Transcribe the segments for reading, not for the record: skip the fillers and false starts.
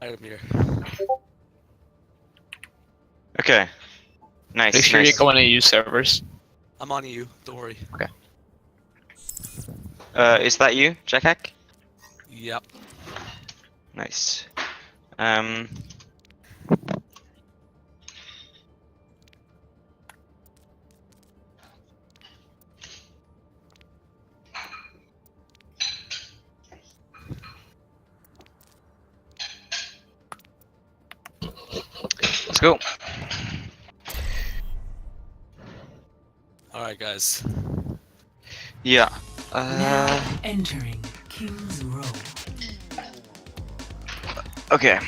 Item here. Okay. Nice. Make sure nice. you go on EU servers. I'm on you. Don't worry. Okay. Is that you, Jackhack? Yep. Nice. Let's go. Alright, guys. Yeah. Now entering King's Row. Okay.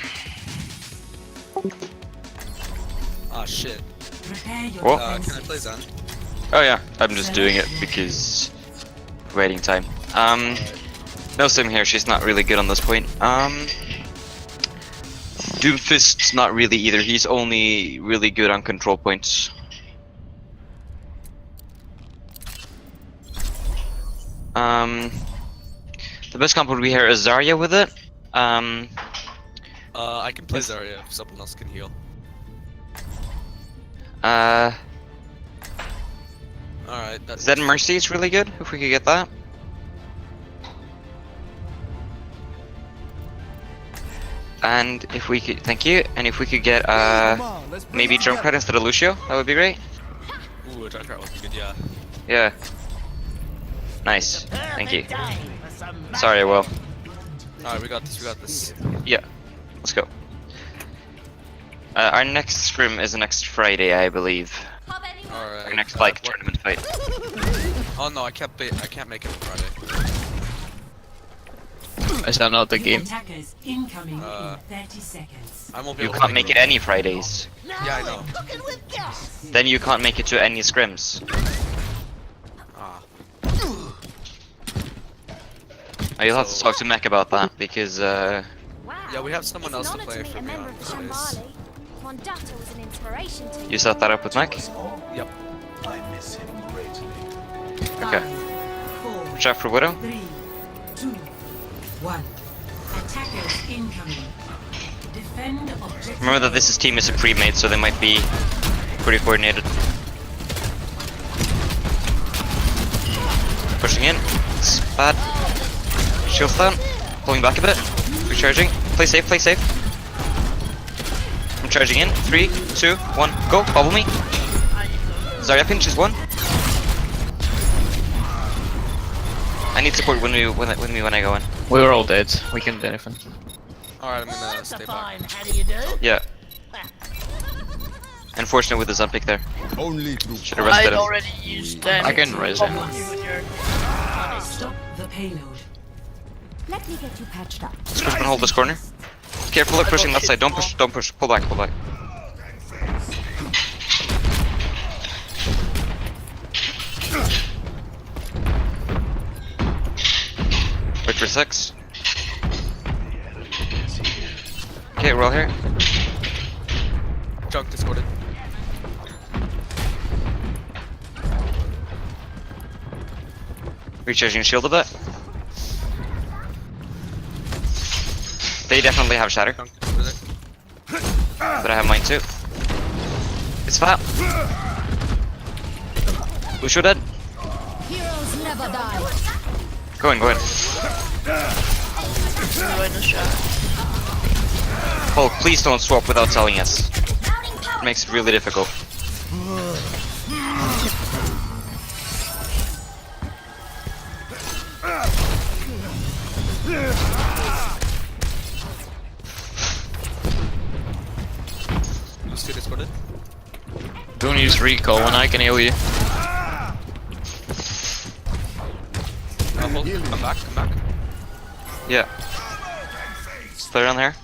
Ah, shit. Prepare your What? Can I play Zen? Oh yeah, I'm just doing it because waiting time. No Sim here, she's not really good on this point. Doomfist's not really either, he's only really good on control points. The best comp would be here is Zarya with it. I can play Zarya if someone else can heal. Alright, that's Zed Mercy is really good, if we could get that. And if we could, thank you, and if we could get, maybe Junkrat instead of Lucio, that would be great. Ooh, a Junkrat would be good, yeah. Yeah. Nice, thank you. Sorry, I will. Alright, we got this. Yeah, let's go. Our next scrim is next Friday, I believe. Alright. Our next, like, tournament fight. Oh no, I can't make it on Friday. Is that not the game? Attackers incoming in 30 seconds. I won't be You able to can't make it any Fridays. Yeah, I know. Then you can't make it to any scrims. Ah. You'll have to talk to Mech about that, because, Yeah, we have someone else to play for me on Fridays. you set that up with Mech? Yep. I miss him greatly. Okay. 4, Watch out for Widow. 3, 2, 1. Attackers incoming. Defend objective. Remember that this team is a pre-made, so they might be pretty coordinated. Pushing in. It's bad. Shield down. Pulling back a bit. Recharging. Play safe, play safe. I'm charging in. 3, 2, 1, go. Follow me. Zarya pinch is 1. I need support when I go in. We were all dead. We can do anything. Alright, I'm gonna stay back. Yeah. Unfortunate with the Zumpic there. Only through Should have rested I'd him. already used them. I can raise him. Stop the payload. Let me get you patched up. Squish can hold this corner. Careful of pushing left side. Don't push, don't push. Pull back, pull back. Wait for 6. Okay, we're all here. Junk discorded. Recharging shield a bit. They definitely have shatter, Junk discorded. but I have mine too. It's fat. Lucio dead. Heroes never die. Go in, go in. Join the shot. Oh, please don't swap without telling us. It makes it really difficult. Lucio discorded. Don't use recall when I can heal you. Hold. Come back, come back. Yeah. Stay around here.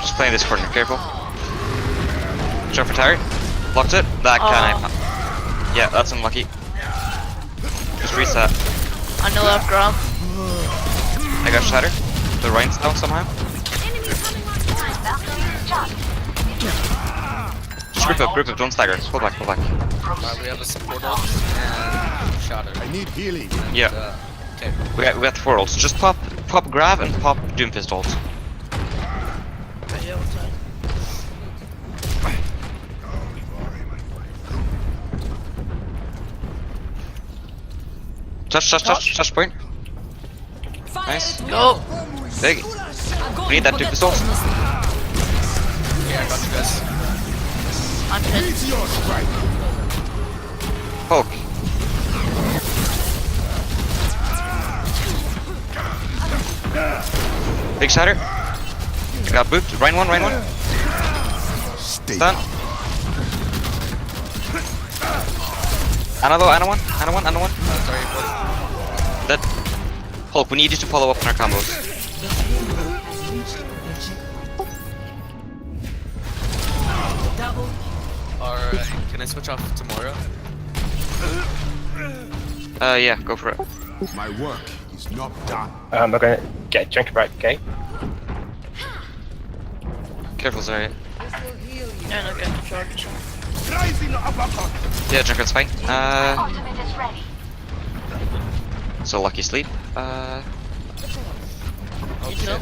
Just playing this corner, careful. Jump for tired. Blocked it. That can I. Yeah, that's unlucky. Just reset. On the left ground. I got Shatter. The Rhine's down somehow. Just group up, don't stagger. Pull back, pull back. We have a support ult and shatter. I need healing. Yeah, Okay. we got 4 ults. Just pop Grav and pop Doomfist ult. Touch point. Nice. Go. Big. We need that Doomfist ult. Yeah, I got you guys. I'm hit. Poke. Big Shatter. I got booped. Rhine one. Stay Stun. Ana one. Sorry, buddy. Dead. Hulk, we need you to follow up on our combos. Alright, can I switch off tomorrow? Yeah, go for it. My work is not done. I'm gonna get a drink break, okay? Careful, Zarya. Yeah, no, get the charge. Yeah, Junkrat's fine. So lucky sleep. You kill.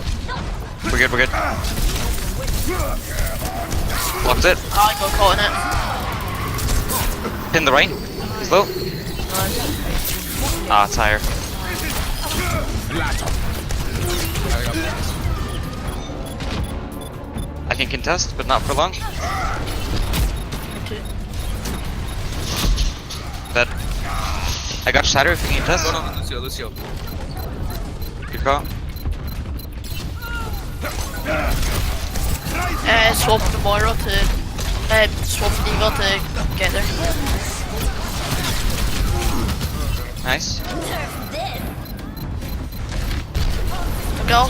We're good. Blocked it. I got caught in it. Pin the right. Slow. Nice. Ah, tire. I can contest, but not for long. Me too. Dead. I got Shatter if you can contest. Go on, Lucio. Good call. Swap the Moira to swap D.Va to get there. Nice. Go.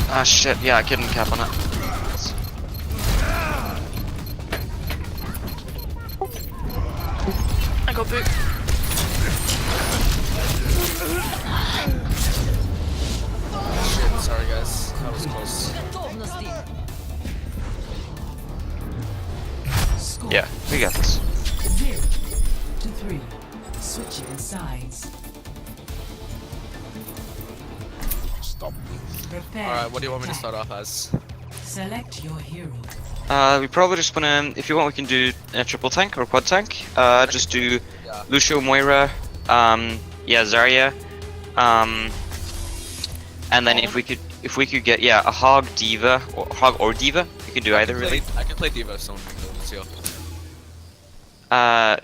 Ah shit, yeah, I couldn't cap on it. I got boot. Shit, sorry guys. That was close. Yeah, we got this. 0-3. Switching sides. Stop me. Prepare. Alright, what do you want me to attack. start off as? Select your hero. We probably just wanna, if you want, we can do a triple tank or quad tank. Just do Yeah. Lucio, Moira, yeah, Zarya, and then if we could get, yeah, a Hog, Diva, or Hog or Diva, we could do either really. I can play D.Va, so Lucio.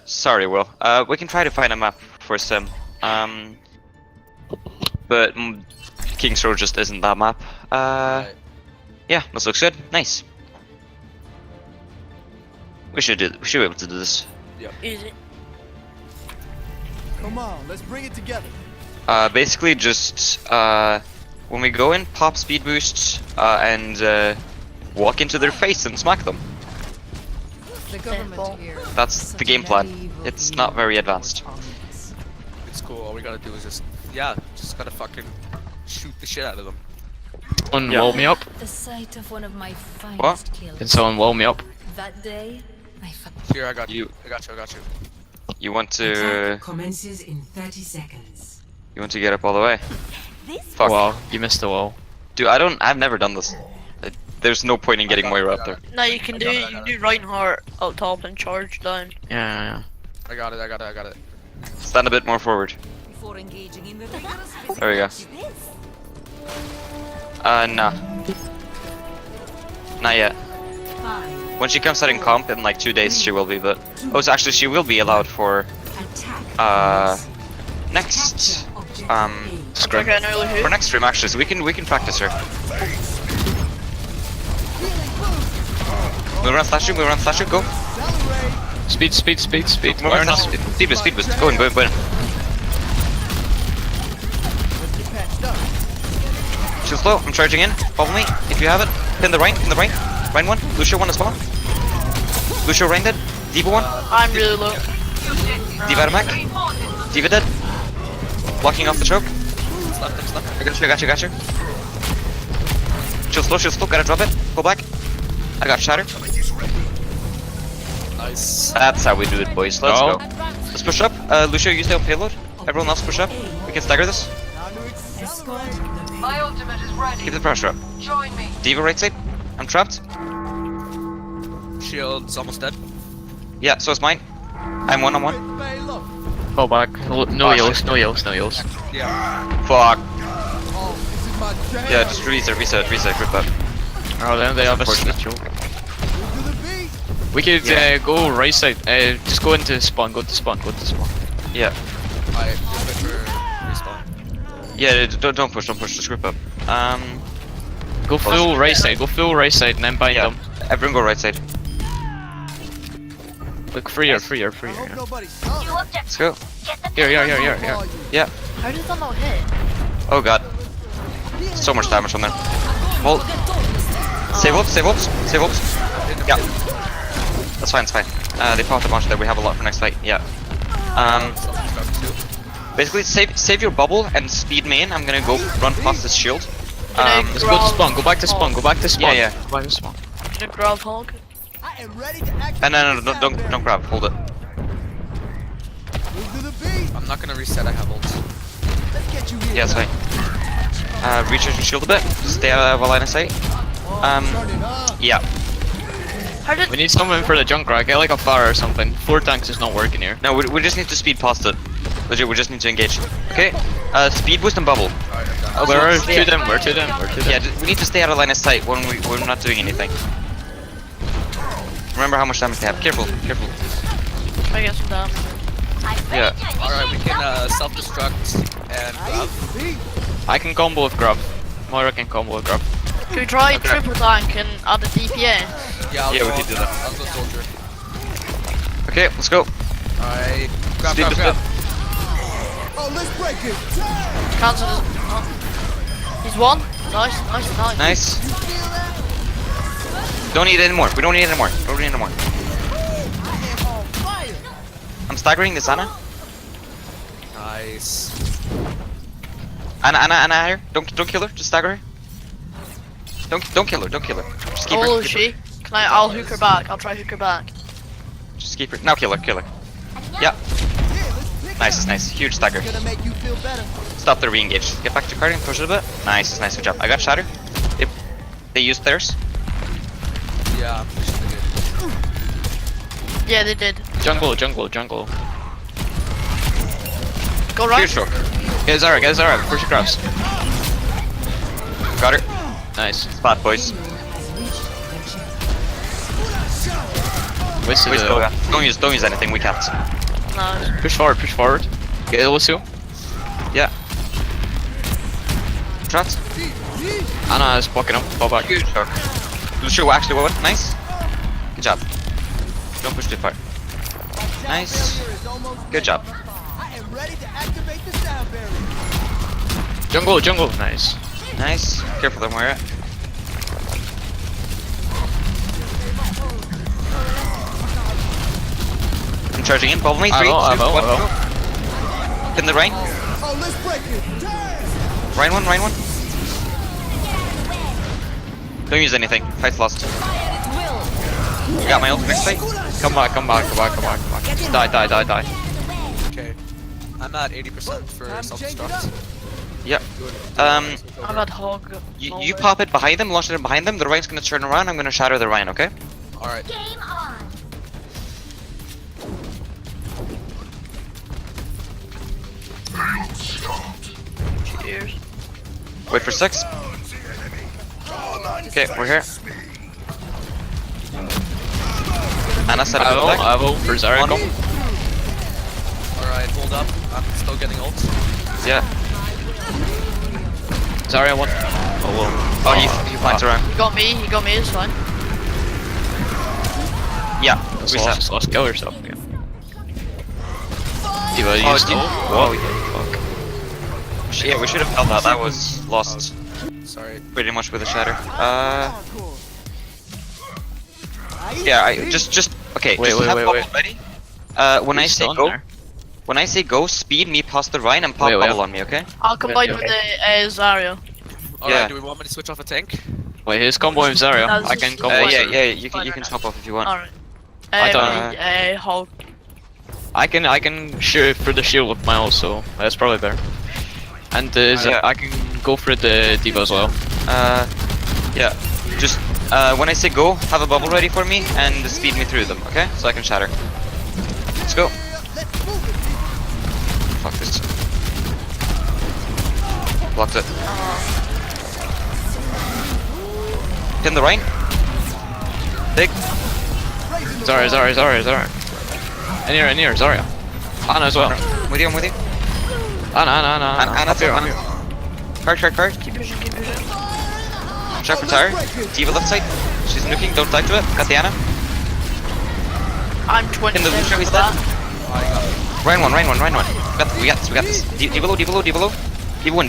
Sorry, Will. We can try to find a map for Sim. But King's Row just isn't that map. Right. Yeah, this looks good. Nice. We should be able to do this. Easy. Come on, let's bring it together. Basically just when we go in, pop speed boost and walk into their face and smack them. The Simple. here. That's the game plan. It's not very advanced. It's cool, all we gotta do is just gotta fucking shoot the shit out of them. Someone wall me up. The sight of one of my finest What? kills. Can someone wall me up? That day, I Here, I got You- you. I got you. You want to Attack commences in 30 seconds. get up all the way? Fuck. Wow, you missed the wall. Dude, I've never done this. There's no point in getting Moira up there. No, you can do Reinhardt up top and charge down. Yeah. I got it. Stand a bit more forward. before engaging in the There we go. Nah. Not yet. 5. When she comes out in comp in like 2 days, she will be, but... Oh, so actually she will be allowed for, Attack. next, Scrim. Okay, an early for hook. next stream actually, so we can practice her. Move around slash you, go. Speed. Move around, speed boost, go in. Too slow, I'm charging in, follow me, if you have it. Pin the right, Rhine one, Lucio one as well. Lucio Rhine dead. D.Va 1. I'm really low. D.Va out of mech. D.Va dead. Blocking off the choke. Left, it's left. I got you. Shield slow, gotta drop it. Go back. I got shatter. Nice. That's how we do it, boys. Let's Go. go. Let's push up. Lucio, use the payload. Everyone else push up. We can stagger this. Escort the My ultimate is ready. Keep the pressure up. Join me. D.Va right side. I'm trapped. Shield's almost dead. Yeah, so it's mine. I'm 1-on-1. Hey, look. Go back. No Oh, heals, shit. no heals, no heals. Yeah. Fuck. Oh, this is my jam. Yeah, just reset, group up. Oh, then they have a Unfortunate. snitch. To the beat. We could Yeah. go right side. Just go into spawn. Go to spawn. Yeah. Alright, just wait for respawn. Yeah, don't push, just group up. Go full right side. Go full right side, and then bind Yeah. them. Everyone go right side. Look, freer. I hope nobody sucks. Let's go. Here. Yeah. How did that not hit? Oh god. So much damage on there. Hold. Save ups. Yeah. That's fine. They popped a bunch there. We have a lot for next fight. Yeah. Self-destruct too. Basically, save your bubble and speed main. I'm gonna go run past this shield. Let's go to spawn. Go back to spawn. Go back to spawn. Yeah. Go back to spawn. Can I grab Hog? I am ready to act. No, don't grab. Hold it. Move to the beat. I'm not gonna reset, I have ult. Let's get you here. Yeah, it's fine. Recharge your shield a bit. Just stay out of line of sight. Turn it up. Yeah. How did We need someone for the Junkrat. Get like a fire or something. 4 tanks is not working here. No, we just need to speed past it. Legit, we just need to engage. Okay. Speed boost and bubble. Alright, I'm down. Oh, we're to them. We're to them. Yeah, we need to stay out of line of sight when we're not doing anything. Remember how much damage they have. Careful. I get some damage? Yeah. Alright, we can self-destruct and grab. Beat. I can combo with grub. Moira can combo with grub. Can we try triple tank and add a DPA? Yeah, Yeah, we can do that. I'll go soldier. Okay, let's go. Alright. Grab. Speed boost. Oh, let's break it. Cancel this. Oh. He's one. Nice. Nice. Don't need any more. We don't need any more. I'm staggering this Anna. Nice. Anna here. Don't kill her. Just stagger her. Don't kill her. Just keep her. Oh, is she? I'll hook her back. I'll try hook her back. Just keep her. Now kill her. Yeah. Nice. Huge stagger. Gonna make you feel better. Stop the re-engage. Get back to carding. Push it a bit. Nice. Good job. I got shatter. They used theirs. Yeah, we should be good. Yeah, they did. Jungle. Go right. Fear stroke. Get Zara. Push your cross. Got her. Nice. Spot, boys. Wasted Wait, it. don't use anything. We can't. Nice. Push forward. Get Lucio. Yeah. Trapped. Anna is blocking up. Fall back. Good job. Lucio actually won. Nice. Good job. Don't push too far. Nice. Good job. I am ready to activate the sound barrier. Jungle. Nice. Nice. Careful there, Moira. I'm charging in. Follow me. 3, 2, 1, I will. go. In the rain. Oh, let's break it. Rain one. Don't use anything. Fight's lost. You got my ult next fight? Come back. Just die. Okay. I'm at 80% for self-destruct. Yep. I've had Hog. You pop it behind them, launch it behind them. The Ryan's gonna turn around. I'm gonna shatter the Ryan, okay? Alright. Cheers. Wait for 6. Okay, we're here. Anna set up the deck. I will for Zara. Come. Alright, hold up. I'm still getting ult. Yeah. Zara, one. Oh, he flanked around. He got me, it's fine. Yeah, Just reset. lost kill herself again. D.Va Oh, used ult. oh, Fuck. yeah, we should have held that. That was lost Sorry. pretty much with a shatter. Yeah, just Okay, Wait, just wait, have wait, bubble wait. ready. When I He's say still in go, there. when I say go, speed me past the Rhine and pop Wait, wait. bubble on me, okay? I'll combine Okay. with the Zarya. Alright, Yeah. do we want me to switch off a tank? Wait, here's combo with Zarya. That's I can just- combo. Yeah, with yeah, Zarya. you can swap off if you want. Alright. I don't- Hulk. I can shoot through the shield with my ult, so that's probably better. And Yeah. I can go for the D.Va as well. Yeah. Just when I say go, have a bubble ready for me and speed me through them, okay? So I can shatter. Let's go. Fuck this. Blocked it. Pin the Rhine. Big. Zarya. In here, Zarya. Ana as well. With you, I'm with you. Ana. Anna, Up here, up here. Card. Keep pushing. Check for tower. D.Va left side. She's nuking, don't die to it. Got the Anna. I'm 20 In the seconds Lucio, he's for dead. that. Rhine one. We got this. D.Va low. D.Va one.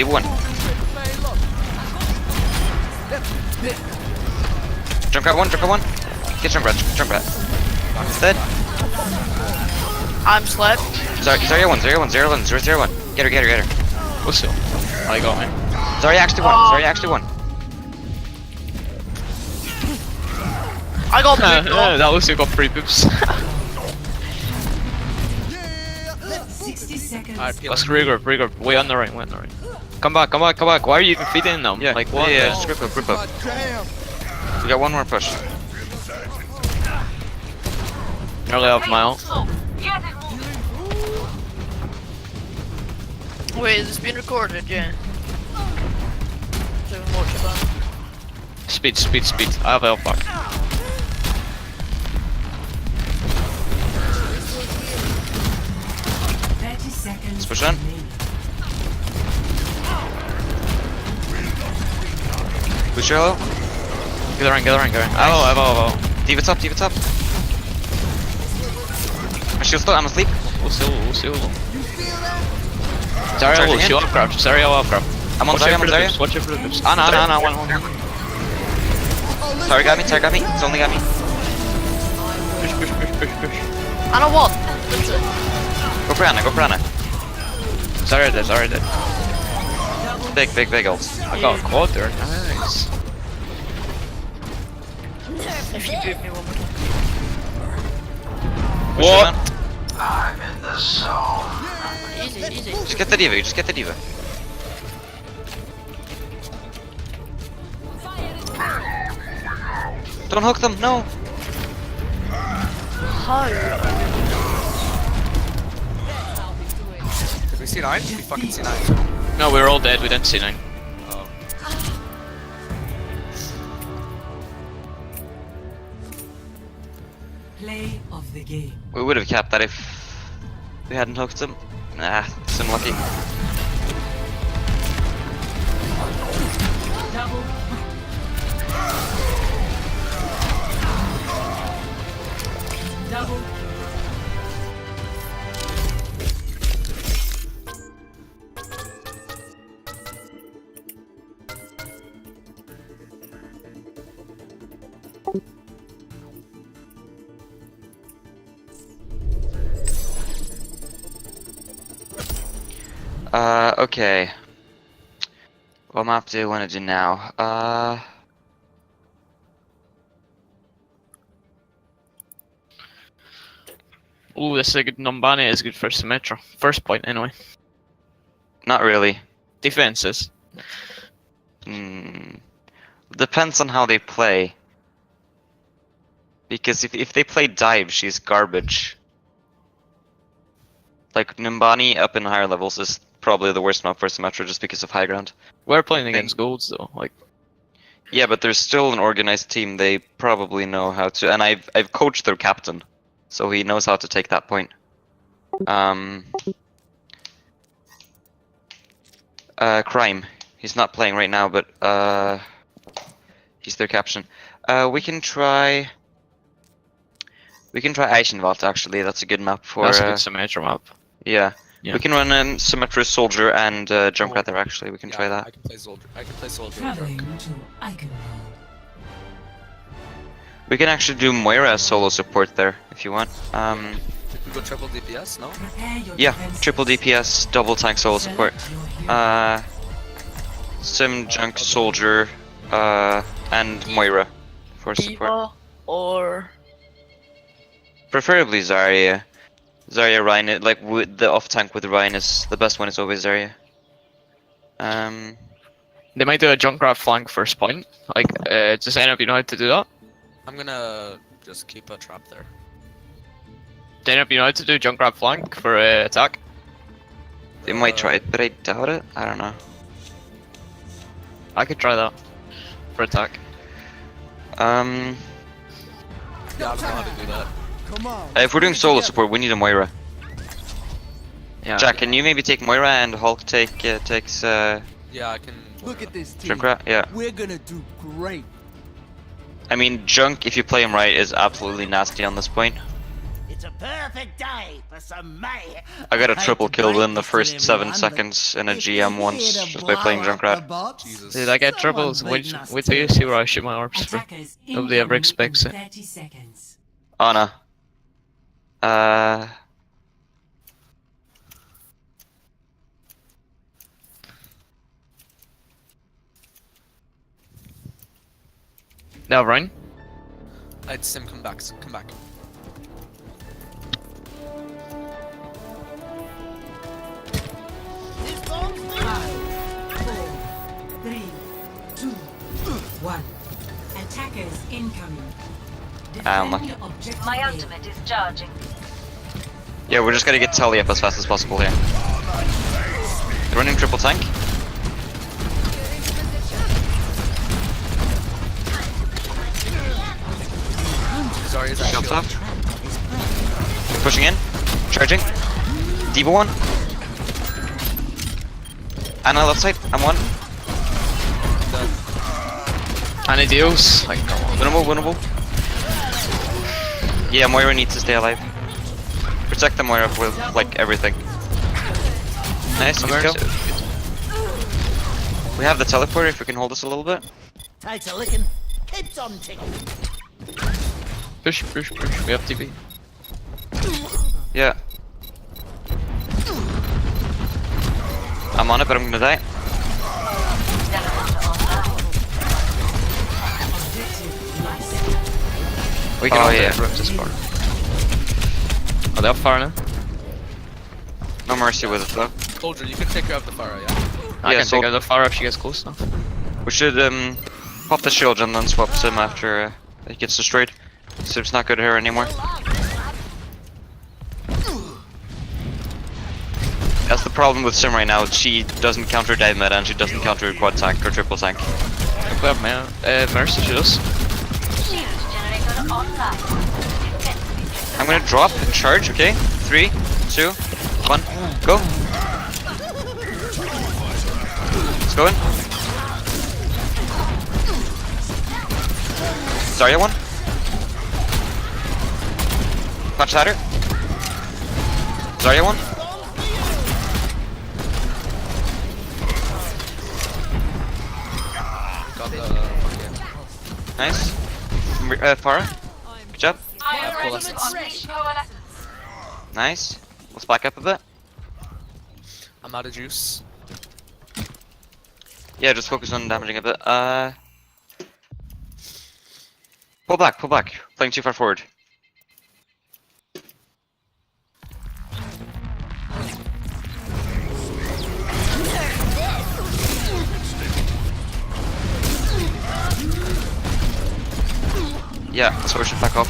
Junkrat one. Get Junkrat. Dead. I'm slept. Zarya 1. Get her. What's still? I got me. Zarya actually won. I got booped off. That looks like got 3 boops. 60 seconds. Alright, peel. Let's regroup. Way on the right. Come back. Why are you even feeding them? Yeah, Like what? Yeah, just group up. God damn. We got one more push. Nearly off my ult. Wait, is this being recorded? Yeah. So we can watch it back. Speed. I have health back. Let's push on. Push your low. Get around. Oh. D.Va top. My shield's still, I'm asleep. We'll still. Zarya Charging will in. shield upgrab. Zarya will upgrab. I'm on Zarya. Watch it for the boops. Ana. One. Tower got me. It's only got me. Push. I know what? That's it. Go for Anna. Zarya dead. Big ult. I got a quad there. Nice. If you boop me one more time. Push her, man. Easy. Just get the D.Va. Don't hook them, no. Did we see 9? Did we fucking see 9? No, we're all dead. We didn't see 9. Oh. Play of the game. We would have capped that if we hadn't hooked them. Nah, it's unlucky. Double. Double. Okay. What map do I want to do now? Ooh, this is a good Numbani is good for Symmetra. First point anyway. Not really. Defenses. Depends on how they play. Because if they play dive, she's garbage. Like, Nimbani up in higher levels is probably the worst map for Symmetra just because of high ground. We're playing against golds though. Like, Yeah, but there's still an organized team. They probably know how to, and I've coached their captain, so he knows how to take that point. Crime. He's not playing right now, but he's their captain. We can try Eichenwald actually. That's a good map for. that's a good Symmetra map. Yeah. Yeah. We can run Symmetra Soldier and Junkrat there actually. We can try that. I can play Soldier. Traveling to Icon. We can actually do Moira as solo support there if you want. We go triple DPS, no? Prepare your Yeah, defenses. triple DPS, double tank solo support. Select your hero. Sim, Junk, Soldier, and Moira for support. Diva or Preferably Zarya. Zarya, Ryan, like with the off tank with Ryan is the best one. Is always Zarya. They might do a Junkrat flank first point. Like, does any of you know how to do that? I'm gonna just keep a trap there. Do any of you know how to do Junkrat flank for attack? They might try it, but I doubt it. I don't know. I could try that for attack. Yeah, I don't know how to do that. Come on. If we're doing solo support, we need a Moira. Yeah. Jack, can you maybe take Moira and Hulk takes Yeah, I can. Look at this team. Junkrat? Yeah. We're gonna do great. I mean, Junk, if you play him right, is absolutely nasty on this point. It's a perfect day for some May. I got a triple kill within the first 7 seconds in a GM once just by playing Junkrat. Jesus. Dude, I get troubles. Wait till you see where I shoot my orbs for. Attackers Nobody ever incoming expects in it. 30 seconds. Ana. Now, Ryan. I'd Sim, come back, Sim, come back. Five, 4, 3, 2, 1. Attackers incoming. Unlucky. Defend objective My A. ultimate is charging. Yeah, we're just gonna get Tully up as fast as possible here. Running triple tank. Zarya's Jump actually up. Pushing in. Charging. Diva 1. Ana left side. I'm 1. Any deals? Like, come on. Winnable. Yeah, Moira needs to stay alive. Protect the Moira with, like, everything. Nice, good kill. We have the teleporter if we can hold us a little bit. Takes a licking, keeps on ticking. Push. We have TP. Yeah. I'm on it, but I'm gonna die. We can Oh, all yeah. rip this part. Oh, they're far now. No mercy with it though. Soldier, you can take her out the fire, yeah? I Yeah, can so- take out the fire if she gets close enough. We should pop the shield and then swap Sim after it gets destroyed. Sim's not good here anymore. That's the problem with Sim right now. She doesn't counter dive meta and she doesn't counter quad tank or triple tank. We have Mercy shoot us. Shield generator online. I'm gonna drop and charge, okay? 3, 2, 1, go! Let's go in. Zarya 1. Punch ladder. Zarya 1. Got the fucking. Nice. Farah. Good job. Nice. Let's back up a bit. I'm out of juice. Yeah, just focus on damaging a bit. Pull back. Playing too far forward. Yeah, so we should back off.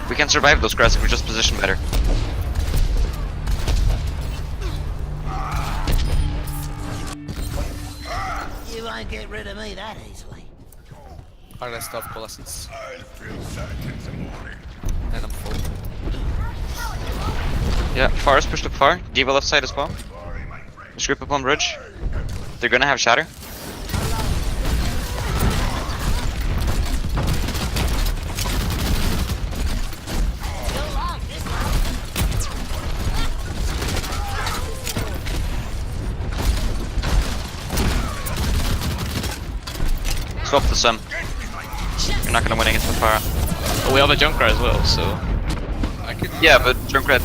We can survive those grass if we just position better. You won't get rid of me that easily. Alright, let's stop coalescence. And I'm full. Yeah, Farah's pushed up far. Diva left side as well. Just group up on bridge. They're gonna have shatter. Swap the Sim. You're not gonna win against the Pharah. But we have a Junkrat as well, so... I could. Yeah, but Junkrat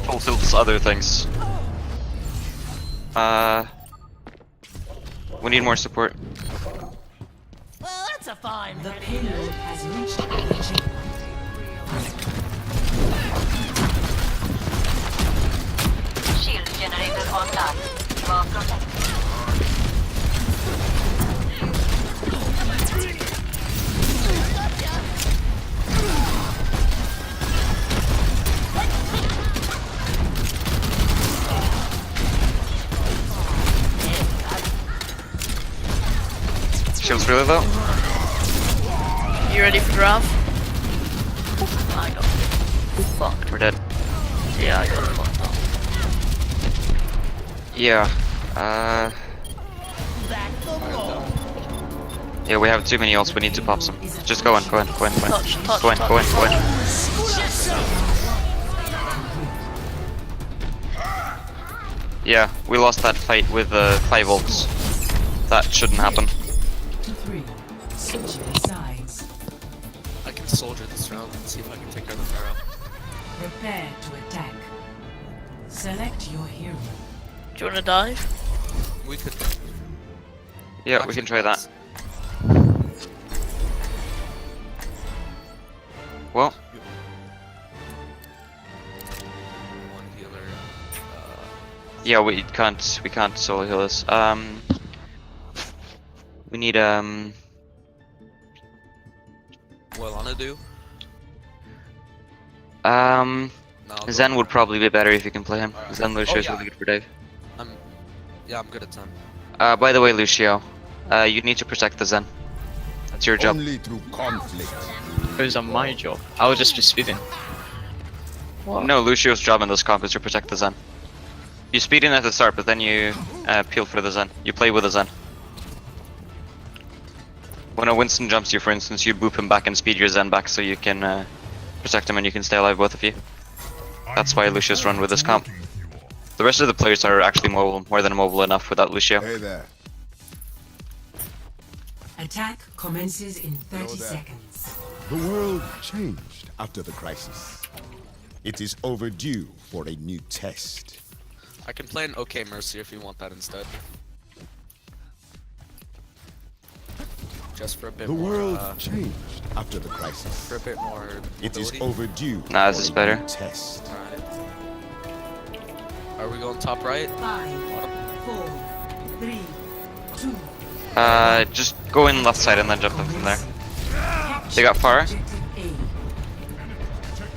fulfills other things. We need more support. Well, that's a fine. The payload has reached the checkpoint. Shield generator online. You are protected. Shield's really low. You ready for draft? I got fucked. We're dead. Yeah, I got fucked up. Yeah. Yeah, we have too many ults. We need to pop some. Just go in, go in, go in, go in. Touch, touch, Go in, touch, go in, go in. Yeah, we lost that fight with 5 ults. That shouldn't happen. To 3. Switching sides. I can soldier this round and see if I can take care of the Pharaoh. Prepare to attack. Select your hero. Do you wanna dive? We could. Yeah, we can try that. Well, One healer. yeah, we can't solo heal this. We need What Lana do? um No, I'll go Zen for would it. probably be better if you can play him. Alright. Zen Lucio is Oh, yeah. really good for dive. I'm good at 10. By the way, Lucio, you need to protect the Zen. That's your job. Only through conflict. It was on my job. I would just be speeding. What? No, Lucio's job in this comp is to protect the Zen. You speed in at the start, but then you peel for the Zen. You play with the Zen. When a Winston jumps you, for instance, you boop him back and speed your Zen back so you can protect him and you can stay alive, both of you. That's why Lucio's run with this comp. The rest of the players are actually mobile, more than mobile enough without Lucio. Hey there. Attack commences in 30 Know that. seconds. The world changed after the crisis. It is overdue for a new test. I can play an OK Mercy if you want that instead. Just for a bit The more. world changed after the crisis. For a bit more. It is mobility. overdue Nah, this for is a better. new test. Alright. Are we going top right? 5, 4, 3, 2. Just go in left side and then jump in from there. They got Pharah. Objective A.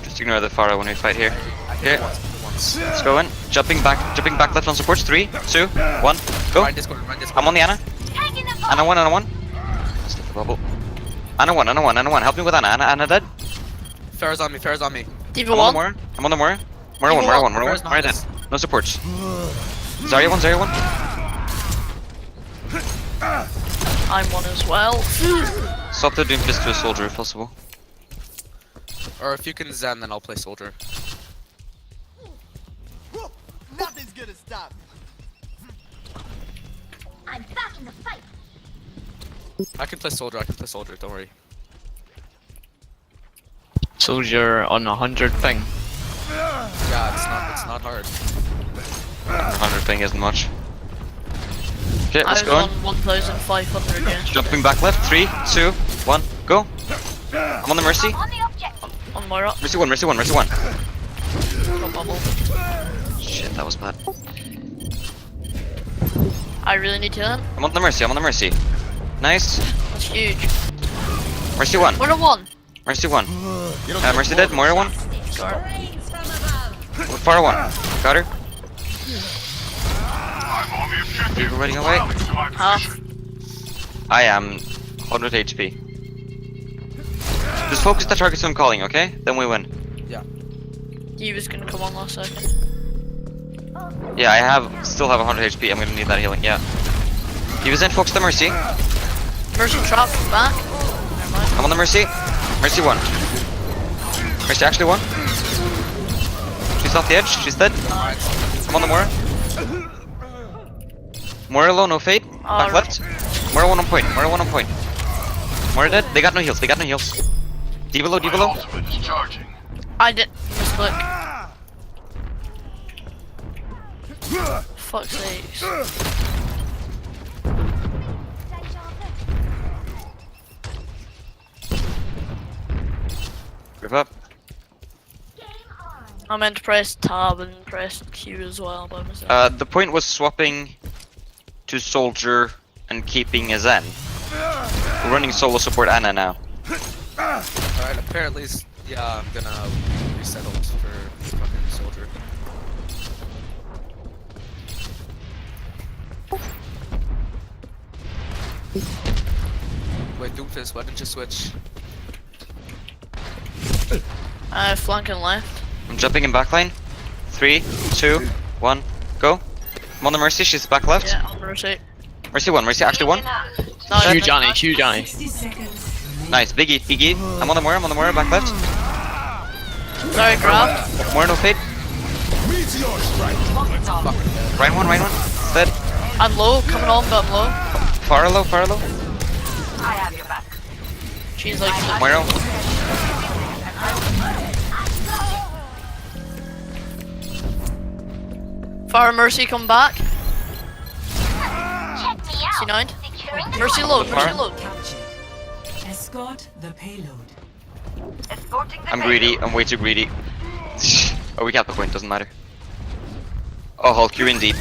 Just ignore the Pharah when we fight here. Okay, Once. let's go in. Jumping back left on supports. 3, 2, 1, go. Ryan Discord, Ryan Discord. I'm on the Ana. Ana 1, Ana 1. Stick the bubble. Ana 1, Ana 1, Ana 1. Help me with Ana. Ana dead. Farah's on me, Farah's on me. Diva I'm on the 1. Moira. I'm on the Moira. Moira 1, Moira 1, Moira 1. Farah's Moira dead. nice. No supports. Zarya 1, Zarya 1. I'm 1 as well. Swap the Doomfist to a soldier if possible. Or if you can Zen, then I'll play soldier. Nothing's gonna stop me. I'm back in the fight. I can play soldier, don't worry. Soldier on 100 ping. Yeah, it's not hard. 100 ping isn't much. Okay, I let's was go on in. 1,500 yeah. Jumping back left. 3, 2, 1, go. I'm on the Mercy. On the object. On Moira. Mercy 1, Mercy 1, Mercy 1. Got bubble. Shit, that was bad. I really need to learn. I'm on the Mercy, I'm on the Mercy. Nice. That's huge. Mercy 1, Moira 1. Mercy 1. Mercy dead, Moira 1. Sure. Pharah 1. Got her. You're running away. Half. I am 100 HP. Just focus the targets I'm calling, okay? Then we win. Diva's gonna come on last second. Yeah, still have 100 HP. I'm gonna need that healing, yeah. He was in, focus the Mercy. Mercy trap back. Never mind. I'm on the Mercy. Mercy 1. Mercy actually 1. She's off the edge, she's dead. I'm on the Moira. Moira low, no fade. Back Alright. left. Moira 1 on point, Moira 1 on point. More dead. They got no heals. They got no heals. D below. D below. I did misclick. Fuck's sakes. Grip up. I meant to press tab and press Q as well by mistake. The point was swapping to soldier and keeping a Zen. We're running solo support Anna now. Alright, apparently, yeah, I'm gonna resettle for fucking soldier. Wait, Doomfist, why didn't you switch? Flanking left. I'm jumping in backline. 3, 2, 1, go. I'm on the Mercy, she's back left. Yeah, on Mercy. Mercy 1, Mercy actually 1. No, Huge Johnny, huge Johnny. 60 seconds. Nice, Big E, Big E. I'm on the Moira, back left. Sorry, grabbed. Moira, no fade. Right one, dead. I'm low, coming on, but I'm low. Far low. I have your back. She's like, Moira. Fire Mercy, come back. Check me out. C9. Securing the Mercy low, Fire. Mercy low. Captured. Escort the payload. escorting the I'm greedy, I'm way too greedy. Oh, we got the point, doesn't matter. Oh, Hulk, you're in deep.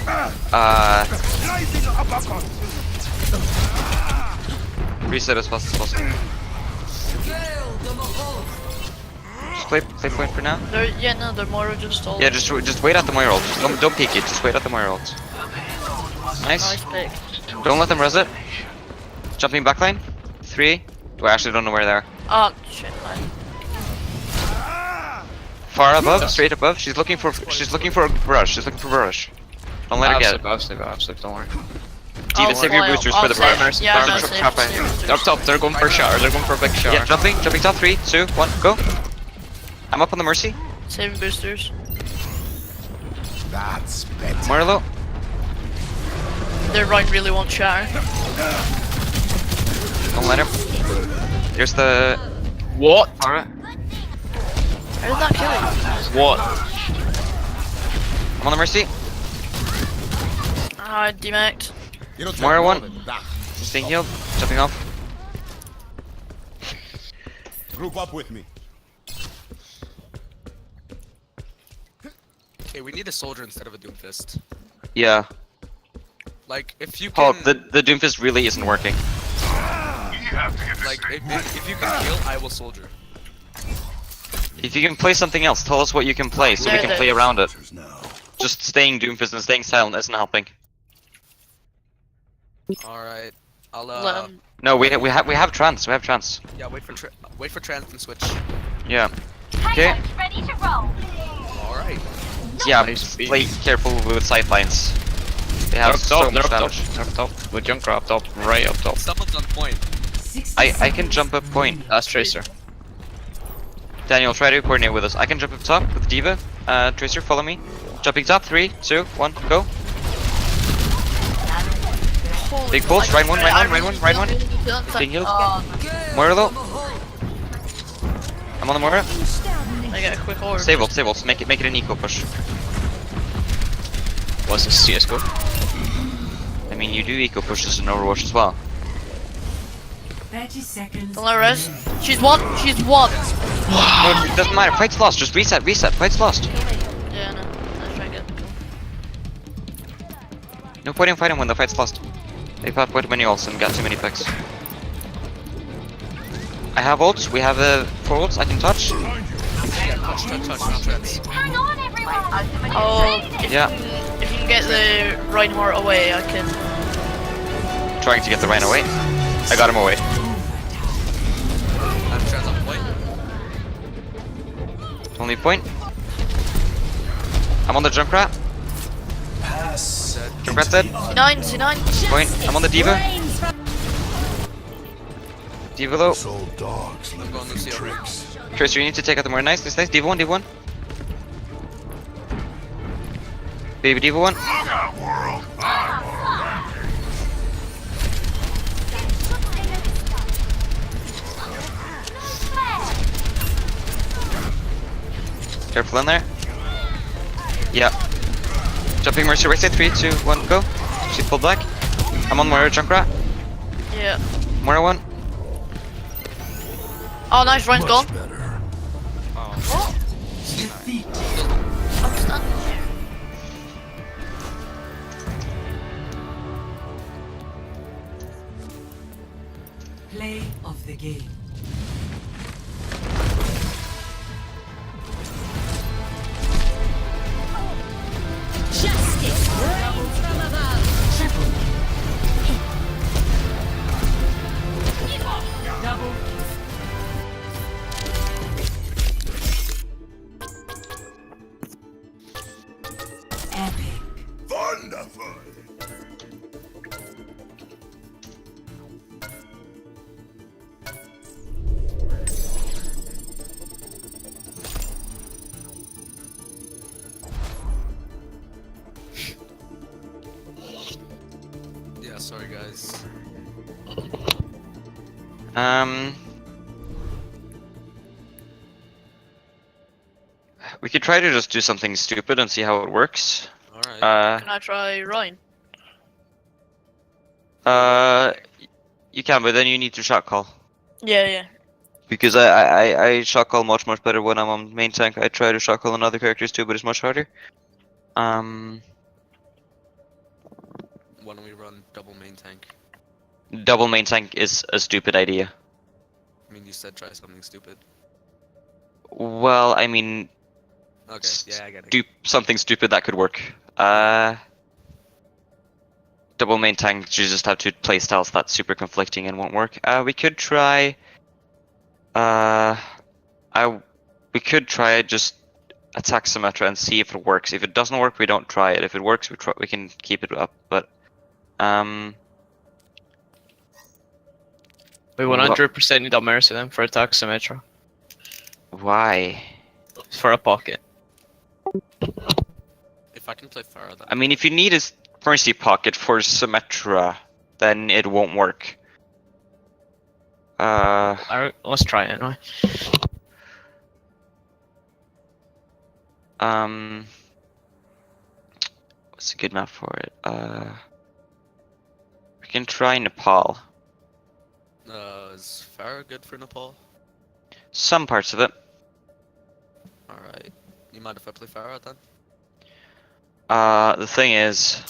Reset as fast as possible. Just play point for now. They're more just all. Yeah, just wait at the Moira ult. Don't peek it, just wait at the Moira ult. Nice. Nice pick. Don't let them res it. Jumping backline. 3. I actually don't know where they are. Oh, shit, man. Far above, straight above. She's looking for a barrage. Don't let her get it. Absolute, don't worry. Even save your boosters for the save. barrage. Yeah, Barrage no, trap save, right. save boosters. Up top, they're going for a shower, they're going for a big shower. Yeah, jumping top. 3, 2, 1, go. I'm up on the Mercy. Saving boosters. That's better. Moira low. Their Ryan really wants shower. Don't let him. Here's the. What? Alright. How did that kill him? What? I'm on the Mercy. Demacked. You don't Moira take more 1. than that. Staying healed. Jumping off. Group up with me. Okay, we need a soldier instead of a Doomfist. Yeah. Like, if you can... Hulk, the Doomfist really isn't working. Like, if you can heal, I will soldier. If you can play something else, tell us what you can play so we can play around it. Just staying Doomfist and staying silent isn't helping. Alright. I'll, No, we have trance. We have trance. yeah, wait for trans and switch. Yeah. Okay. Pilots ready to roll. Alright. Yeah, Nice. play careful with sightlines. They have so much damage. They're up top. With Junker up top, right up top. Someone's on point. 60 I can seconds jump up point. That's Tracer. Daniel, try to coordinate with us. I can jump up top with Diva. Tracer, follow me. Jumping top. 3, 2, 1, go. Big pulse. Right one. Being healed. Moira low. I'm on the Moira. I get a quick order. Save ult. Make it an eco push. What's this CSGO? I mean, you do eco pushes in Overwatch as well. 30 seconds. Don't let her res. She's one. No, it doesn't matter. Fight's lost. Just reset. Fight's lost. Yeah, no. Let's try and get the No point in fighting when the fight's lost. They've had way too many ults and got too many picks. I have ults. We have 4 ults. I can touch. Yeah, touch, no trans. Hang on, everyone. Oh, Yeah. if you can get the Reinhardt away, I can. Trying to get the Rhino away. I got him away. I'm trans on point. Only point. I'm on the Junkrat. Junkrat's dead. C9. Point. I'm on the Diva. Diva low. Old dogs I'm going Lucio. Tracer, you need to take out the more. Nice. Diva 1. Baby Diva 1. Careful in there. Yeah. Jumping Mercy right side. 3, 2, 1, go. She pulled back. I'm on Moira Junkrat. Yeah. Moira 1. Oh, nice. Ryan's gone. Oh. Defeat. I'm stunned. Play of the game. Justice rains from above. Triple. Double. Epic. Wonderful! Yeah, sorry guys. We could try to just do something stupid and see how it works. Alright. Can I try Ryan? You can, but then you need to shot call. Yeah, yeah. Because I shot call much better when I'm on main tank. I try to shot call on other characters too, but it's much harder. Why don't we run double main tank? Double main tank is a stupid idea. I mean, you said try something stupid. Well, I mean, Okay, yeah, I get it. do something stupid that could work. Double main tank, you just have to play styles that's super conflicting and won't work. We could try. We could try just attack Symmetra and see if it works. If it doesn't work, we don't try it. If it works, we can keep it up. But We 100% need a Mercy then for attack Symmetra. why? For a pocket. If I can play Pharah, then I mean, if you need a Mercy pocket for Symmetra, then it won't work. Let's try it anyway. What's a good map for it? We can try Nepal. is Pharah good for Nepal? Some parts of it. Alright. You mind if I play Pharah then? The thing is,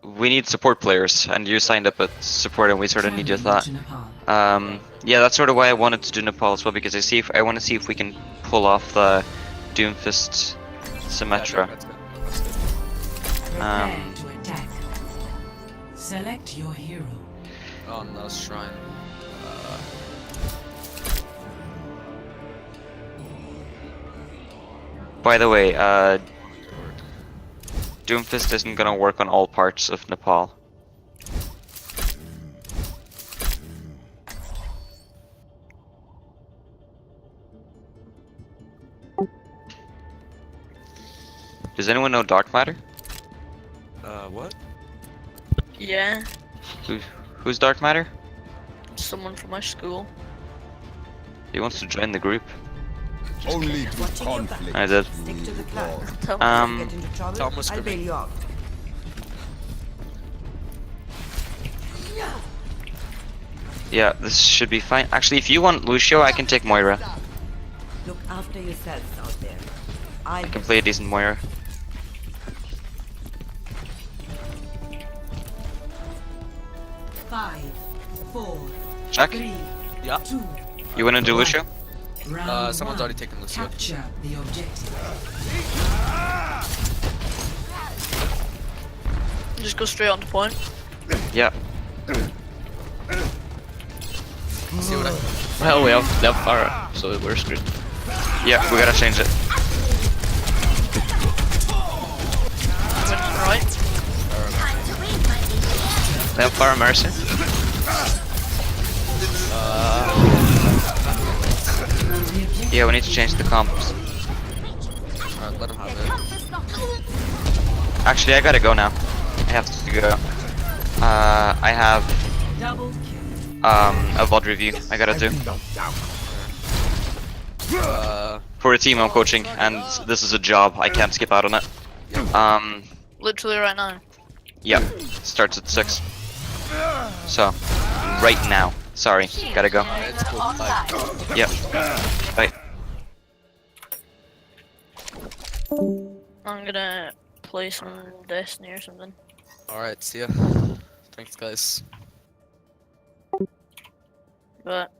we need support players, and you signed up at support, and we sort of need you that. Yeah, that's sort of why I wanted to do Nepal as well, because I want to see if we can pull off the Doomfist Symmetra. Yeah, that's good. That's good. Prepare to attack. Select your hero. Oh no, Shrine. By the way, Doomfist isn't gonna work on all parts of Nepal. Does anyone know Dark Matter? What? Yeah. Who's Dark Matter? Someone from my school. He wants to join the group. Only through conflict. I did. Stick to the plan. Tell me. Get into trouble, Tom was I'll bail screaming. you out. Yeah, this should be fine. Actually, if you want Lucio, I can take Moira. Look after yourselves out there. I I can play a decent Moira. Five, four, Jack, three, Yeah. two. you wanna do Lucio? Round Someone's one. already taken Lucio. Capture the objective. Just go straight on the point. Yeah. See what I... Well, we have Pharah, so we're screwed. Yeah, we gotta change it. Right. They have Pharah Mercy. Yeah, we need to change the comps. Alright, let him have it. Actually, I gotta go now. I have to go. I have Double kill. a VOD review I gotta do. For a team I'm coaching, and this is a job. I can't skip out on it. Literally right now. Yeah, starts at 6. So, right now. Sorry, gotta go. It's cool. Bye. Yep. Bye. I'm gonna play some Destiny or something. Alright, see ya. Thanks, guys. But